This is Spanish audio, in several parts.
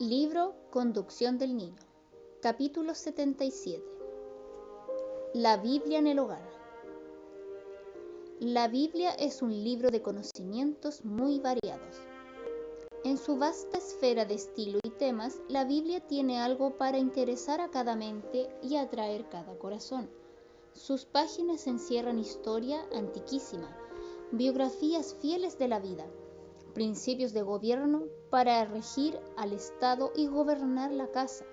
Libro Conducción del Niño. Capítulo 77. La Biblia en el hogar. La Biblia es un libro de conocimientos muy variados. En su vasta esfera de estilo y temas, la Biblia tiene algo para interesar a cada mente y atraer cada corazón. Sus páginas encierran historia antiquísima, biografías fieles de la vida, principios de gobierno para regir al Estado y gobernar la casa,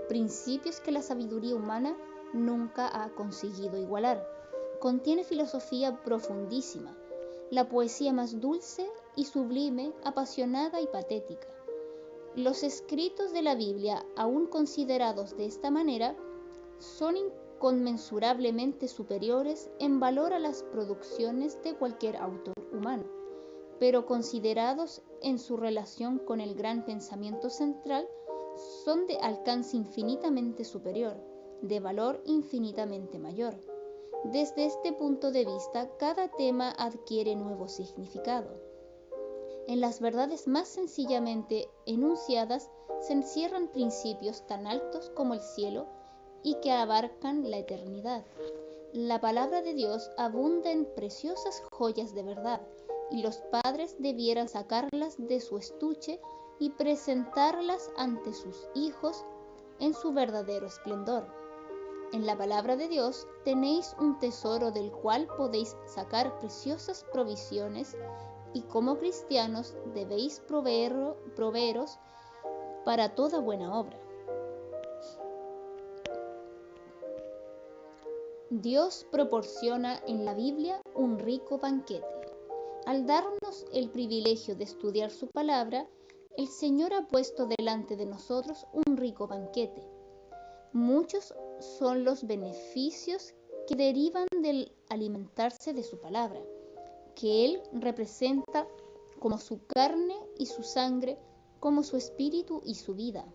principios que la sabiduría humana nunca ha conseguido igualar. Contiene filosofía profundísima, la poesía más dulce y sublime, apasionada y patética. Los escritos de la Biblia, aún considerados de esta manera, son inconmensurablemente superiores en valor a las producciones de cualquier autor humano, pero considerados en su relación con el gran pensamiento central, son de alcance infinitamente superior, de valor infinitamente mayor. Desde este punto de vista, cada tema adquiere nuevo significado. En las verdades más sencillamente enunciadas se encierran principios tan altos como el cielo y que abarcan la eternidad. La palabra de Dios abunda en preciosas joyas de verdad, y los padres debieran sacarlas de su estuche y presentarlas ante sus hijos en su verdadero esplendor. En la palabra de Dios tenéis un tesoro del cual podéis sacar preciosas provisiones, y como cristianos debéis proveeros para toda buena obra. Dios proporciona en la Biblia un rico banquete. Al darnos el privilegio de estudiar su palabra, el Señor ha puesto delante de nosotros un rico banquete. Muchos son los beneficios que derivan del alimentarse de su palabra, que Él representa como su carne y su sangre, como su espíritu y su vida.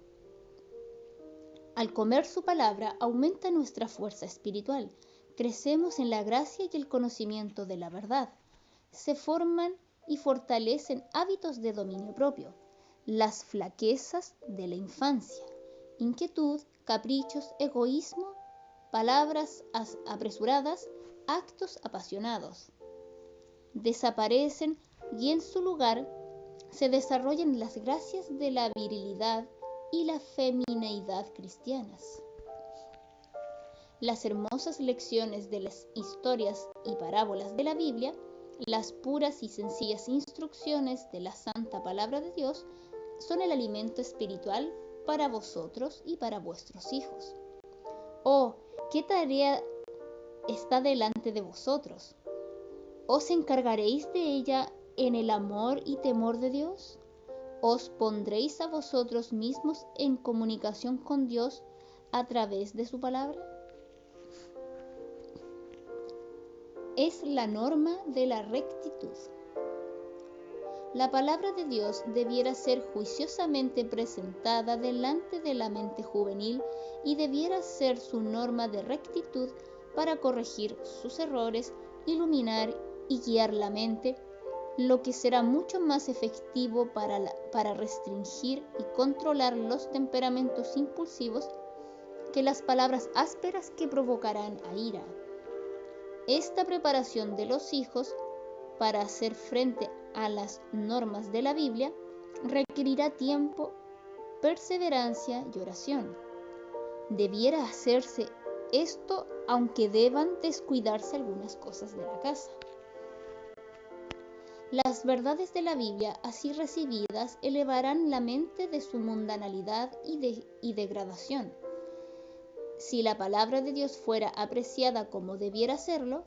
Al comer su palabra aumenta nuestra fuerza espiritual, crecemos en la gracia y el conocimiento de la verdad. Se forman y fortalecen hábitos de dominio propio, las flaquezas de la infancia, inquietud, caprichos, egoísmo, palabras apresuradas, actos apasionados. Desaparecen y en su lugar se desarrollan las gracias de la virilidad y la femineidad cristianas. Las hermosas lecciones de las historias y parábolas de la Biblia, las puras y sencillas instrucciones de la santa palabra de Dios, son el alimento espiritual para vosotros y para vuestros hijos. Oh, ¿qué tarea está delante de vosotros? ¿Os encargaréis de ella en el amor y temor de Dios? ¿Os pondréis a vosotros mismos en comunicación con Dios a través de su palabra? Es la norma de la rectitud. La palabra de Dios debiera ser juiciosamente presentada delante de la mente juvenil y debiera ser su norma de rectitud para corregir sus errores, iluminar y guiar la mente, lo que será mucho más efectivo para restringir y controlar los temperamentos impulsivos que las palabras ásperas que provocarán a ira. Esta preparación de los hijos para hacer frente a las normas de la Biblia requerirá tiempo, perseverancia y oración. Debiera hacerse esto aunque deban descuidarse algunas cosas de la casa. Las verdades de la Biblia así recibidas elevarán la mente de su mundanalidad y degradación. Si la palabra de Dios fuera apreciada como debiera serlo,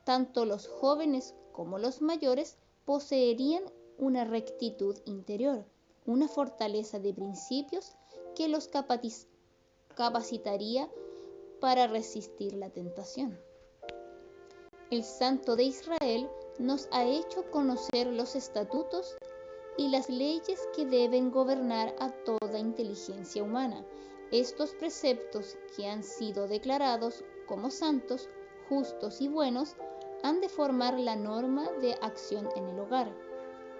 tanto los jóvenes como los mayores poseerían una rectitud interior, una fortaleza de principios que los capacitaría para resistir la tentación. El Santo de Israel nos ha hecho conocer los estatutos y las leyes que deben gobernar a toda inteligencia humana. Estos preceptos, que han sido declarados como santos, justos y buenos, han de formar la norma de acción en el hogar.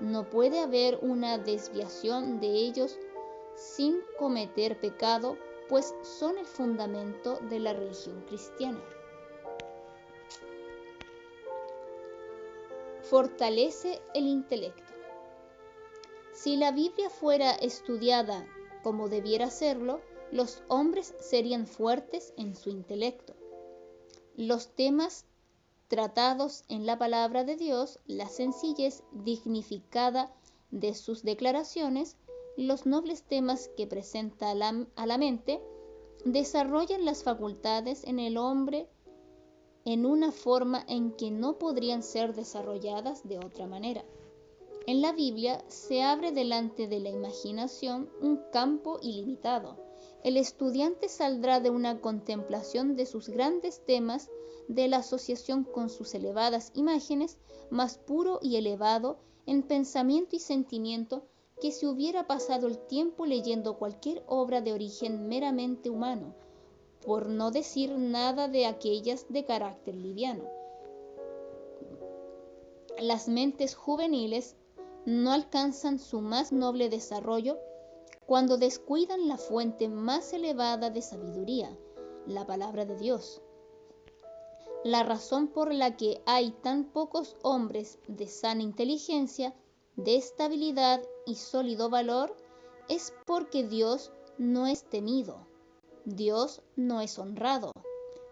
No puede haber una desviación de ellos sin cometer pecado, pues son el fundamento de la religión cristiana. Fortalece el intelecto. Si la Biblia fuera estudiada como debiera serlo, los hombres serían fuertes en su intelecto. Los temas tratados en la palabra de Dios, la sencillez dignificada de sus declaraciones, los nobles temas que presenta a la mente, desarrollan las facultades en el hombre en una forma en que no podrían ser desarrolladas de otra manera. En la Biblia se abre delante de la imaginación un campo ilimitado. El estudiante saldrá de una contemplación de sus grandes temas, de la asociación con sus elevadas imágenes, más puro y elevado en pensamiento y sentimiento que si hubiera pasado el tiempo leyendo cualquier obra de origen meramente humano, por no decir nada de aquellas de carácter liviano. Las mentes juveniles no alcanzan su más noble desarrollo cuando descuidan la fuente más elevada de sabiduría, la palabra de Dios. La razón por la que hay tan pocos hombres de sana inteligencia, de estabilidad y sólido valor es porque Dios no es temido, Dios no es honrado.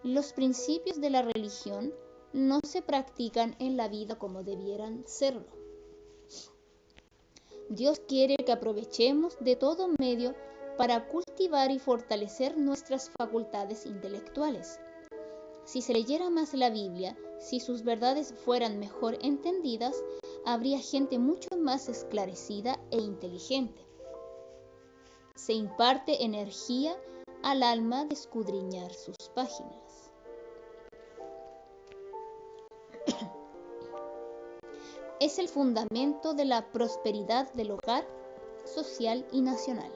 Los principios de la religión no se practican en la vida como debieran serlo. Dios quiere que aprovechemos de todo medio para cultivar y fortalecer nuestras facultades intelectuales. Si se leyera más la Biblia, si sus verdades fueran mejor entendidas, habría gente mucho más esclarecida e inteligente. Se imparte energía al alma de escudriñar sus páginas. Es el fundamento de la prosperidad del hogar, social y nacional.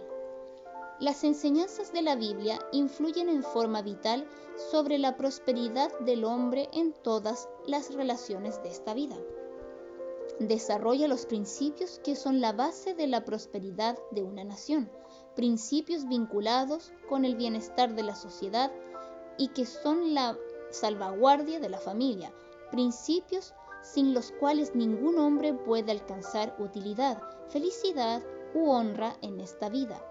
Las enseñanzas de la Biblia influyen en forma vital sobre la prosperidad del hombre en todas las relaciones de esta vida. Desarrolla los principios que son la base de la prosperidad de una nación, principios vinculados con el bienestar de la sociedad y que son la salvaguardia de la familia, principios sin los cuales ningún hombre puede alcanzar utilidad, felicidad u honra en esta vida,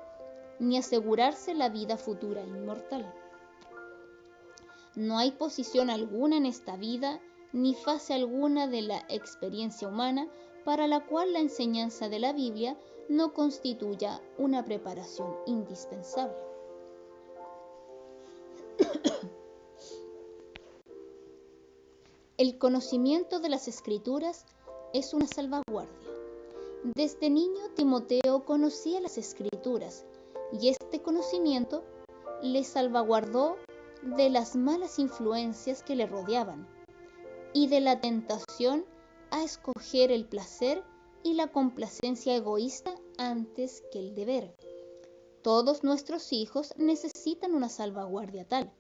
ni asegurarse la vida futura inmortal. No hay posición alguna en esta vida, ni fase alguna de la experiencia humana para la cual la enseñanza de la Biblia no constituya una preparación indispensable. El conocimiento de las Escrituras es una salvaguardia. Desde niño Timoteo conocía las Escrituras y este conocimiento le salvaguardó de las malas influencias que le rodeaban y de la tentación a escoger el placer y la complacencia egoísta antes que el deber. Todos nuestros hijos necesitan una salvaguardia tal,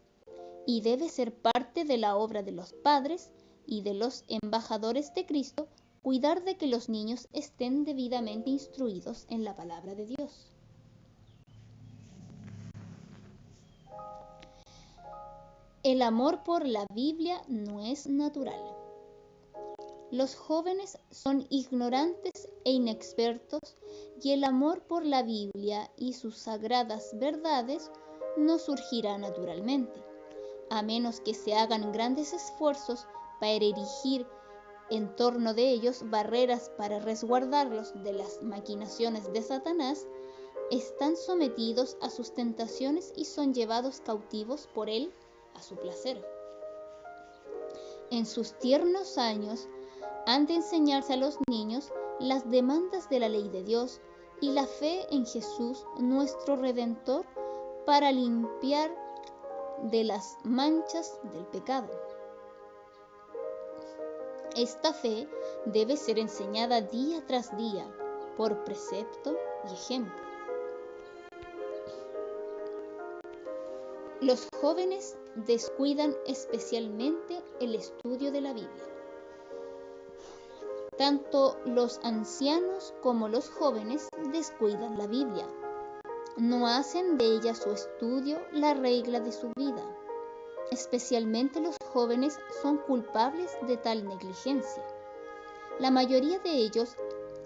y debe ser parte de la obra de los padres y de los embajadores de Cristo cuidar de que los niños estén debidamente instruidos en la palabra de Dios. El amor por la Biblia no es natural. Los jóvenes son ignorantes e inexpertos y el amor por la Biblia y sus sagradas verdades no surgirá naturalmente, a menos que se hagan grandes esfuerzos para erigir en torno de ellos barreras para resguardarlos de las maquinaciones de Satanás. Están sometidos a sus tentaciones y son llevados cautivos por él a su placer. En sus tiernos años han de enseñarse a los niños las demandas de la ley de Dios y la fe en Jesús, nuestro Redentor, para limpiar de las manchas del pecado. Esta fe debe ser enseñada día tras día, por precepto y ejemplo. Los jóvenes descuidan especialmente el estudio de la Biblia. Tanto los ancianos como los jóvenes descuidan la Biblia. no hacen de ella su estudio la regla de su vida. Especialmente los jóvenes son culpables de tal negligencia. La mayoría de ellos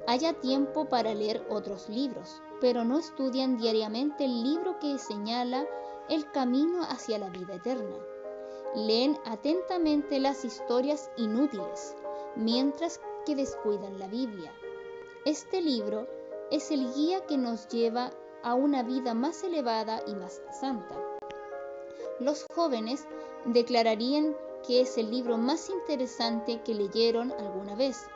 halla tiempo para leer otros libros, pero no estudian diariamente el libro que señala el camino hacia la vida eterna. Leen atentamente las historias inútiles, mientras que descuidan la Biblia. Este libro es el guía que nos lleva a una vida más elevada y más santa. Los jóvenes declararían que es el libro más interesante que leyeron alguna vez,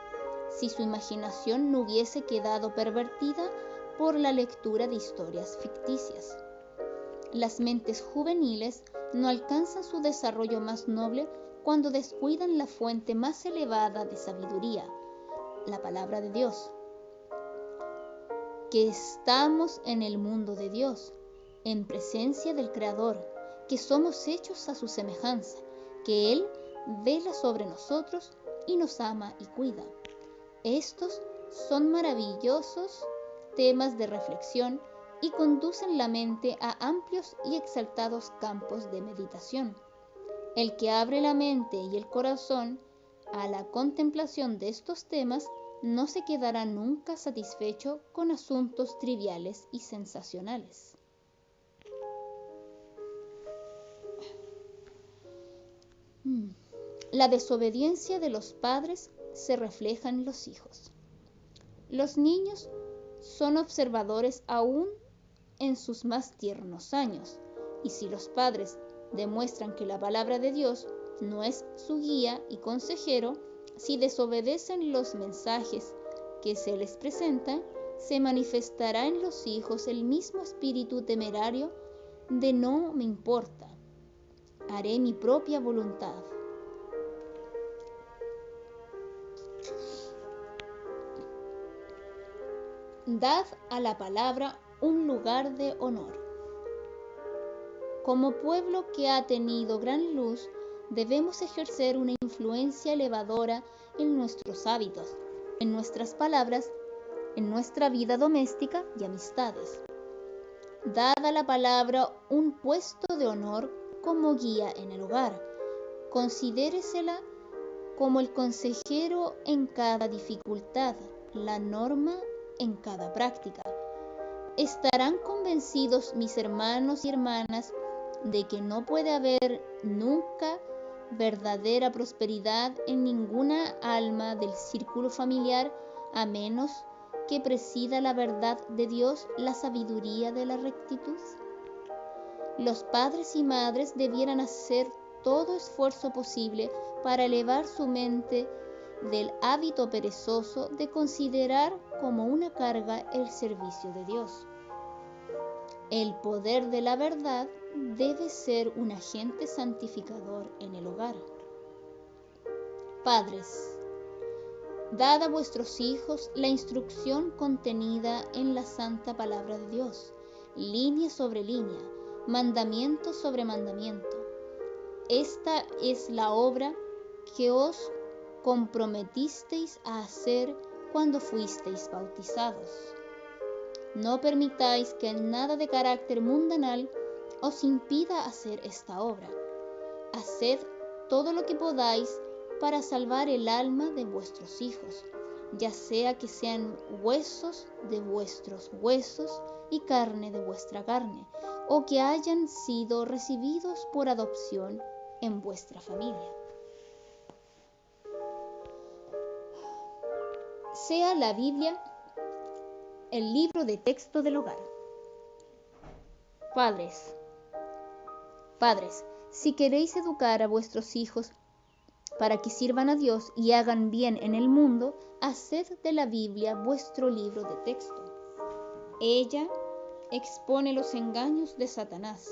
si su imaginación no hubiese quedado pervertida por la lectura de historias ficticias. Las mentes juveniles no alcanzan su desarrollo más noble cuando descuidan la fuente más elevada de sabiduría, la palabra de Dios. Que estamos en el mundo de Dios, en presencia del Creador, que somos hechos a su semejanza, que Él vela sobre nosotros y nos ama y cuida. Estos son maravillosos temas de reflexión y conducen la mente a amplios y exaltados campos de meditación. El que abre la mente y el corazón a la contemplación de estos temas no se quedará nunca satisfecho con asuntos triviales y sensacionales. La desobediencia de los padres se refleja en los hijos. Los niños son observadores aún en sus más tiernos años, y si los padres demuestran que la palabra de Dios no es su guía y consejero, si desobedecen los mensajes que se les presentan, se manifestará en los hijos el mismo espíritu temerario de no me importa, haré mi propia voluntad. Dad a la palabra un lugar de honor. Como pueblo que ha tenido gran luz, debemos ejercer una influencia elevadora en nuestros hábitos, en nuestras palabras, en nuestra vida doméstica y amistades. Dad a la palabra un puesto de honor como guía en el hogar. Considéresela como el consejero en cada dificultad, la norma en cada práctica. Estarán convencidos mis hermanos y hermanas de que no puede haber nunca verdadera prosperidad en ninguna alma del círculo familiar a menos que presida la verdad de Dios la sabiduría de la rectitud. Los padres y madres debieran hacer todo esfuerzo posible para elevar su mente del hábito perezoso de considerar como una carga el servicio de Dios. El poder de la verdad debe ser un agente santificador en el hogar. Padres, dad a vuestros hijos la instrucción contenida en la santa palabra de Dios, línea sobre línea, mandamiento sobre mandamiento. Esta es la obra que os comprometisteis a hacer cuando fuisteis bautizados. No permitáis que nada de carácter mundanal os impida hacer esta obra. Haced todo lo que podáis para salvar el alma de vuestros hijos, ya sea que sean huesos de vuestros huesos y carne de vuestra carne, o que hayan sido recibidos por adopción en vuestra familia. Sea la Biblia el libro de texto del hogar. Padres, si queréis educar a vuestros hijos para que sirvan a Dios y hagan bien en el mundo, haced de la Biblia vuestro libro de texto. Ella expone los engaños de Satanás.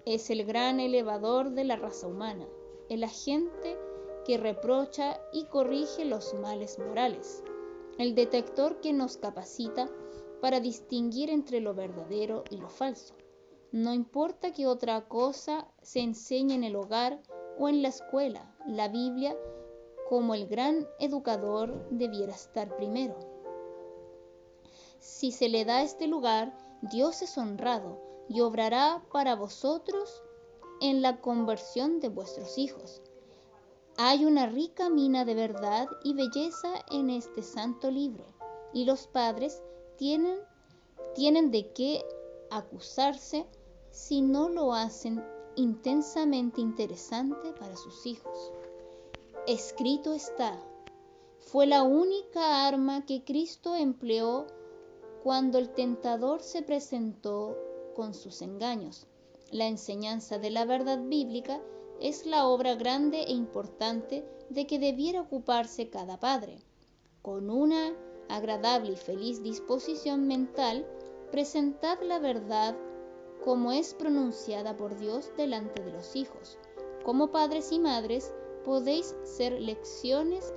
Es el gran elevador de la raza humana, el agente que reprocha y corrige los males morales, el detector que nos capacita para distinguir entre lo verdadero y lo falso. No importa qué otra cosa se enseñe en el hogar o en la escuela, la Biblia, como el gran educador, debiera estar primero. Si se le da este lugar, Dios es honrado y obrará para vosotros en la conversión de vuestros hijos. Hay una rica mina de verdad y belleza en este santo libro, y los padres tienen de qué acusarse si no lo hacen intensamente interesante para sus hijos. Escrito está, fue la única arma que Cristo empleó cuando el tentador se presentó con sus engaños. La enseñanza de la verdad bíblica es la obra grande e importante de que debiera ocuparse cada padre. Con una agradable y feliz disposición mental, presentad la verdad como es pronunciada por Dios delante de los hijos. Como padres y madres, podéis ser lecciones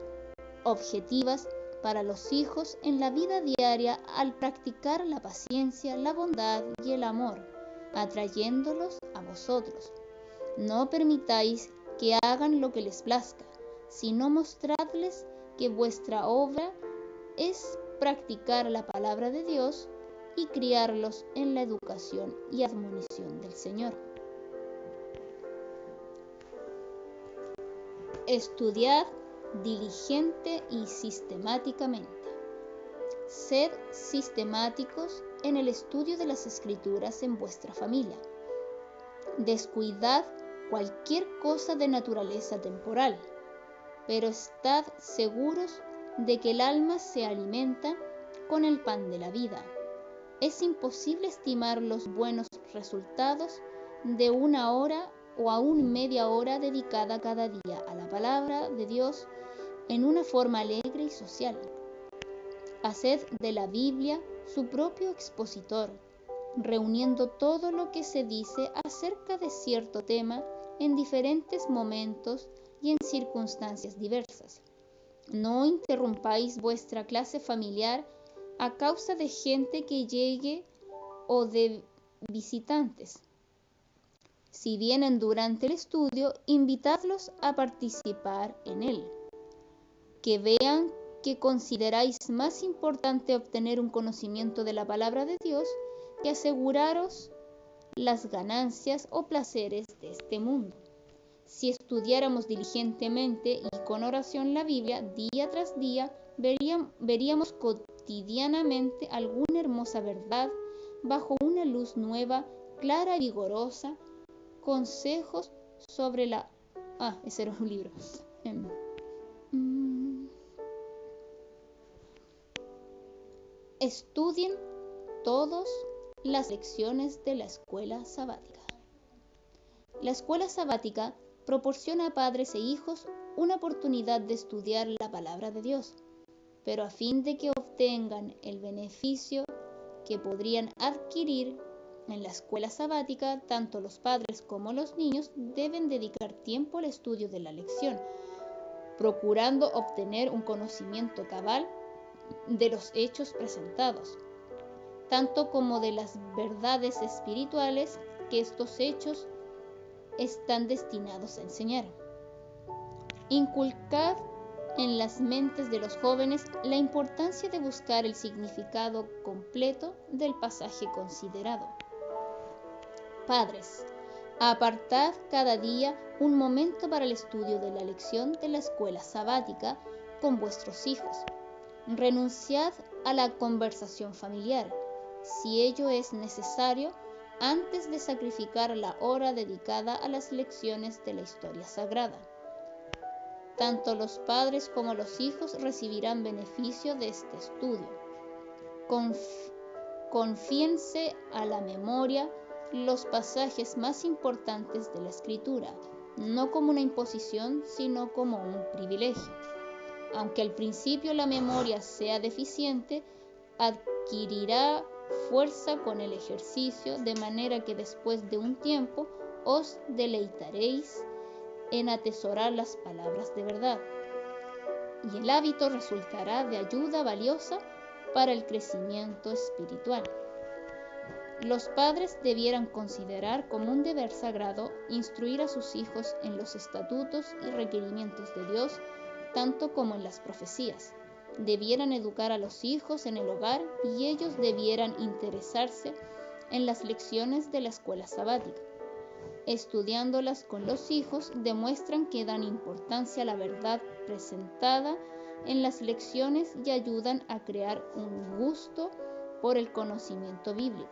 objetivas para los hijos en la vida diaria al practicar la paciencia, la bondad y el amor, atrayéndolos a vosotros. No permitáis que hagan lo que les plazca, sino mostradles que vuestra obra es practicar la palabra de Dios y criarlos en la educación y admonición del Señor. Estudiad diligente y sistemáticamente. Sed sistemáticos en el estudio de las Escrituras en vuestra familia. Descuidad cualquier cosa de naturaleza temporal, pero estad seguros de que el alma se alimenta con el pan de la vida. Es imposible estimar los buenos resultados de una hora o aún media hora dedicada cada día a la palabra de Dios en una forma alegre y social. Haced de la Biblia su propio expositor, reuniendo todo lo que se dice acerca de cierto tema en diferentes momentos y en circunstancias diversas. No interrumpáis vuestra clase familiar a causa de gente que llegue o de visitantes. Si vienen durante el estudio, invitadlos a participar en él. Que vean que consideráis más importante obtener un conocimiento de la palabra de Dios que aseguraros las ganancias o placeres de este mundo. Si estudiáramos diligentemente y con oración la Biblia día tras día, veríamos cotidianamente alguna hermosa verdad bajo una luz nueva, clara y vigorosa, consejos sobre la... ese era un libro. Estudien todos las lecciones de la escuela sabática. La escuela sabática proporciona a padres e hijos una oportunidad de estudiar la palabra de Dios, pero a fin de que obtengan el beneficio que podrían adquirir en la escuela sabática, tanto los padres como los niños deben dedicar tiempo al estudio de la lección, procurando obtener un conocimiento cabal de los hechos presentados, tanto como de las verdades espirituales que estos hechos están destinados a enseñar. Inculcad en las mentes de los jóvenes la importancia de buscar el significado completo del pasaje considerado. Padres, apartad cada día un momento para el estudio de la lección de la escuela sabática con vuestros hijos. Renunciad a la conversación familiar, si ello es necesario, antes de sacrificar la hora dedicada a las lecciones de la historia sagrada. Tanto los padres como los hijos recibirán beneficio de este estudio. Confíense a la memoria los pasajes más importantes de la Escritura, no como una imposición, sino como un privilegio. Aunque al principio la memoria sea deficiente, adquirirá fuerza con el ejercicio, de manera que después de un tiempo os deleitaréis en atesorar las palabras de verdad, y el hábito resultará de ayuda valiosa para el crecimiento espiritual. Los padres debieran considerar como un deber sagrado instruir a sus hijos en los estatutos y requerimientos de Dios, tanto como en las profecías. debieran educar a los hijos en el hogar y ellos debieran interesarse en las lecciones de la escuela sabática. Estudiándolas con los hijos demuestran que dan importancia a la verdad presentada en las lecciones y ayudan a crear un gusto por el conocimiento bíblico.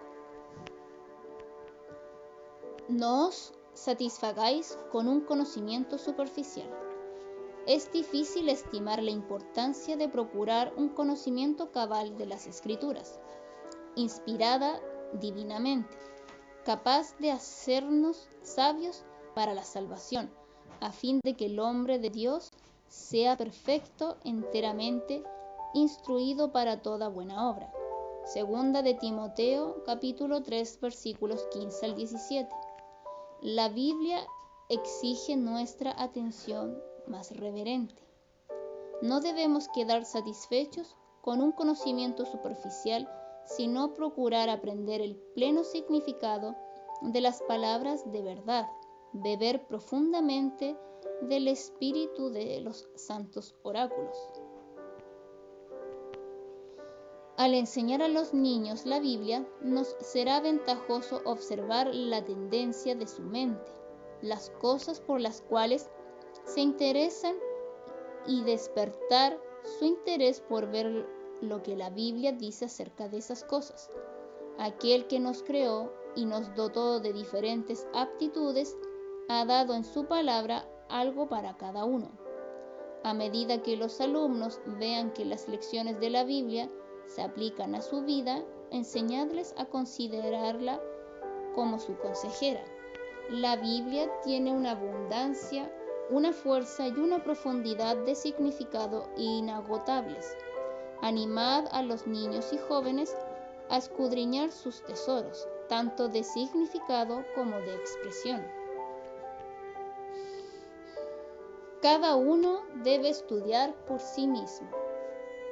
No os satisfagáis con un conocimiento superficial. Es difícil estimar la importancia de procurar un conocimiento cabal de las Escrituras, inspirada divinamente, capaz de hacernos sabios para la salvación, a fin de que el hombre de Dios sea perfecto, enteramente instruido para toda buena obra. Segunda de Timoteo, capítulo 3, versículos 15 al 17. La Biblia exige nuestra atención más reverente. No debemos quedar satisfechos con un conocimiento superficial, sino procurar aprender el pleno significado de las palabras de verdad, beber profundamente del espíritu de los santos oráculos. Al enseñar a los niños la Biblia, nos será ventajoso observar la tendencia de su mente, las cosas por las cuales se interesan y despertar su interés por ver lo que la Biblia dice acerca de esas cosas. Aquel que nos creó y nos dotó de diferentes aptitudes ha dado en su palabra algo para cada uno. A medida que los alumnos vean que las lecciones de la Biblia se aplican a su vida, enseñadles a considerarla como su consejera. La Biblia tiene una abundancia, una fuerza y una profundidad de significado inagotables. Animad a los niños y jóvenes a escudriñar sus tesoros, tanto de significado como de expresión. Cada uno debe estudiar por sí mismo.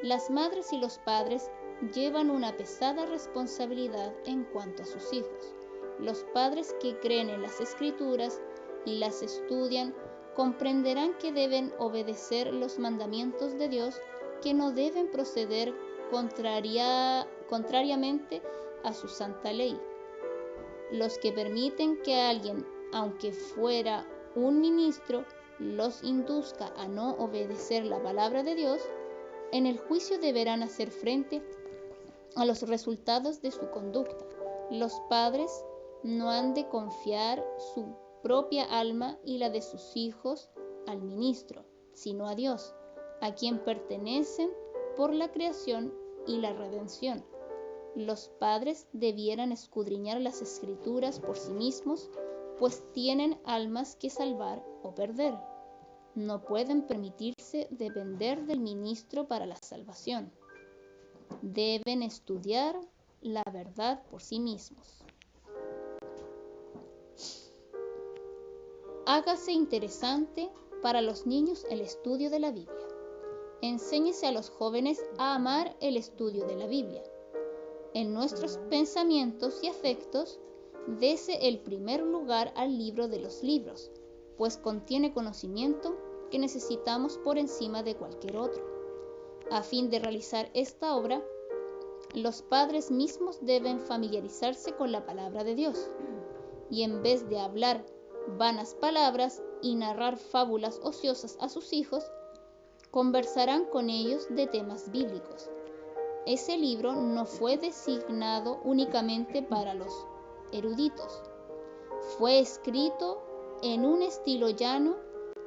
Las madres y los padres llevan una pesada responsabilidad en cuanto a sus hijos. Los padres que creen en las Escrituras y las estudian comprenderán que deben obedecer los mandamientos de Dios, que no deben proceder contrariamente a su santa ley. Los que permiten que alguien, aunque fuera un ministro, los induzca a no obedecer la palabra de Dios, en el juicio deberán hacer frente a los resultados de su conducta. Los padres no han de confiar su propia alma y la de sus hijos al ministro, sino a Dios, a quien pertenecen por la creación y la redención. Los padres debieran escudriñar las Escrituras por sí mismos, pues tienen almas que salvar o perder. No pueden permitirse depender del ministro para la salvación. Deben estudiar la verdad por sí mismos. Hágase interesante para los niños el estudio de la Biblia. Enséñese a los jóvenes a amar el estudio de la Biblia. En nuestros pensamientos y afectos, dese el primer lugar al libro de los libros, pues contiene conocimiento que necesitamos por encima de cualquier otro. A fin de realizar esta obra, los padres mismos deben familiarizarse con la palabra de Dios, y en vez de hablar vanas palabras y narrar fábulas ociosas a sus hijos, conversarán con ellos de temas bíblicos. Ese libro no fue designado únicamente para los eruditos. Fue escrito en un estilo llano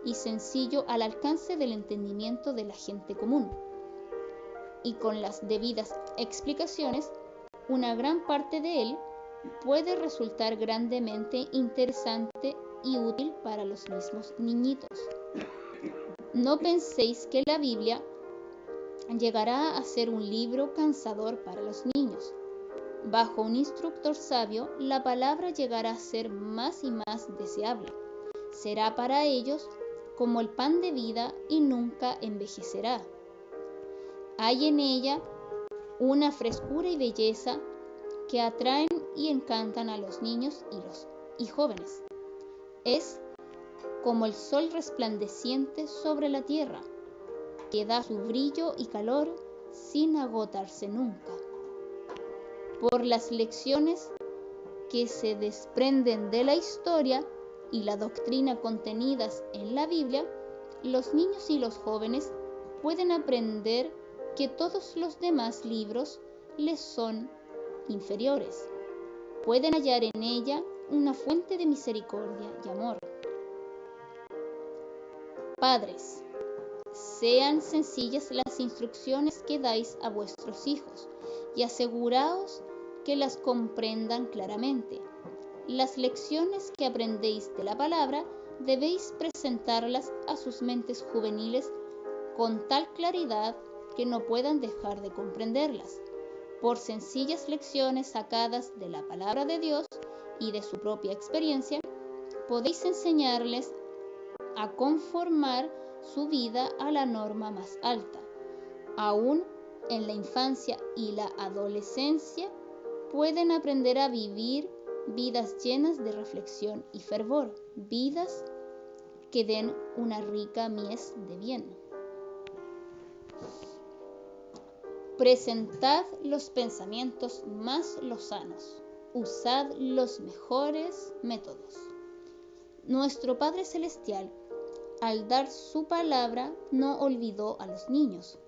y sencillo al alcance del entendimiento de la gente común. Y con las debidas explicaciones, una gran parte de él puede resultar grandemente interesante y útil para los mismos niñitos. No penséis que la Biblia llegará a ser un libro cansador para los niños. Bajo un instructor sabio, la palabra llegará a ser más y más deseable. Será para ellos como el pan de vida y nunca envejecerá. Hay en ella una frescura y belleza que atraen y encantan a los niños y jóvenes. Es como el sol resplandeciente sobre la tierra. que da su brillo y calor sin agotarse nunca. Por las lecciones que se desprenden de la historia y la doctrina contenidas en la Biblia, los niños y los jóvenes pueden aprender que todos los demás libros les son inferiores. Pueden hallar en ella una fuente de misericordia y amor. Padres, sean sencillas las instrucciones que dais a vuestros hijos y aseguraos que las comprendan claramente. Las lecciones que aprendéis de la palabra debéis presentarlas a sus mentes juveniles con tal claridad que no puedan dejar de comprenderlas. Por sencillas lecciones sacadas de la palabra de Dios y de su propia experiencia, podéis enseñarles a conformar su vida a la norma más alta. Aún en la infancia y la adolescencia pueden aprender a vivir vidas llenas de reflexión y fervor, vidas que den una rica mies de bien. Presentad los pensamientos más lozanos, usad los mejores métodos. Nuestro Padre Celestial, al dar su palabra, no olvidó a los niños.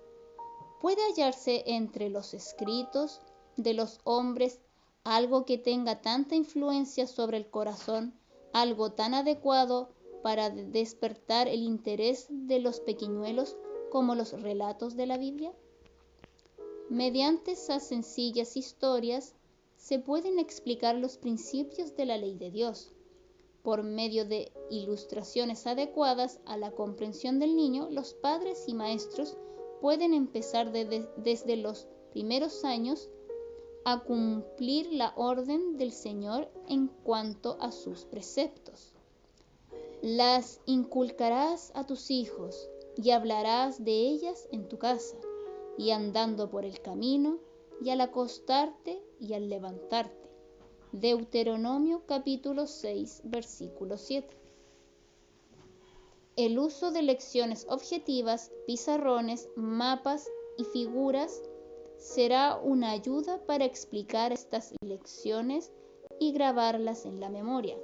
¿Puede hallarse entre los escritos de los hombres algo que tenga tanta influencia sobre el corazón, algo tan adecuado para despertar el interés de los pequeñuelos como los relatos de la Biblia? Mediante esas sencillas historias se pueden explicar los principios de la ley de Dios. Por medio de ilustraciones adecuadas a la comprensión del niño, los padres y maestros pueden empezar desde los primeros años a cumplir la orden del Señor en cuanto a sus preceptos. Las inculcarás a tus hijos y hablarás de ellas en tu casa, y andando por el camino, y al acostarte y al levantarte. Deuteronomio capítulo 6, versículo 7. El uso de lecciones objetivas, pizarrones, mapas y figuras será una ayuda para explicar estas lecciones y grabarlas en la memoria.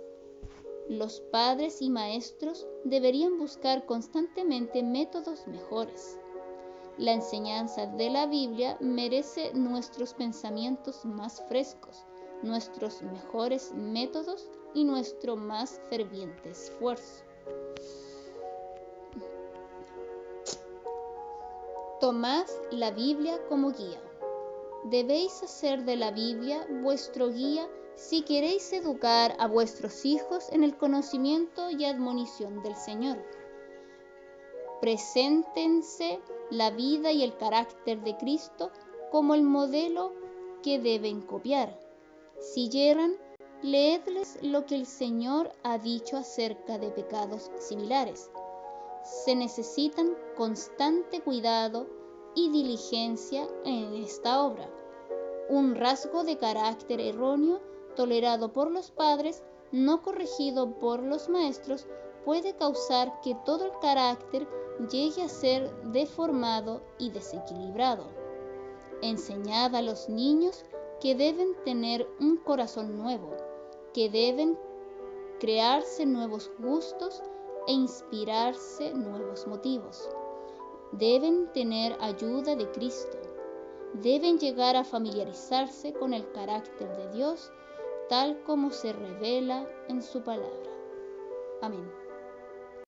Los padres y maestros deberían buscar constantemente métodos mejores. La enseñanza de la Biblia merece nuestros pensamientos más frescos, nuestros mejores métodos y nuestro más ferviente esfuerzo. Tomad la Biblia como guía. Debéis hacer de la Biblia vuestro guía si queréis educar a vuestros hijos en el conocimiento y admonición del Señor. Preséntense la vida y el carácter de Cristo como el modelo que deben copiar. Si yerran, leedles lo que el Señor ha dicho acerca de pecados similares. Se necesitan constante cuidado y diligencia en esta obra. Un rasgo de carácter erróneo tolerado por los padres, no corregido por los maestros, puede causar que todo el carácter llegue a ser deformado y desequilibrado. Enseñad a los niños que deben tener un corazón nuevo, que deben crearse nuevos gustos e inspirarse nuevos motivos. Deben tener ayuda de Cristo. Deben llegar a familiarizarse con el carácter de Dios, tal como se revela en su palabra. Amén.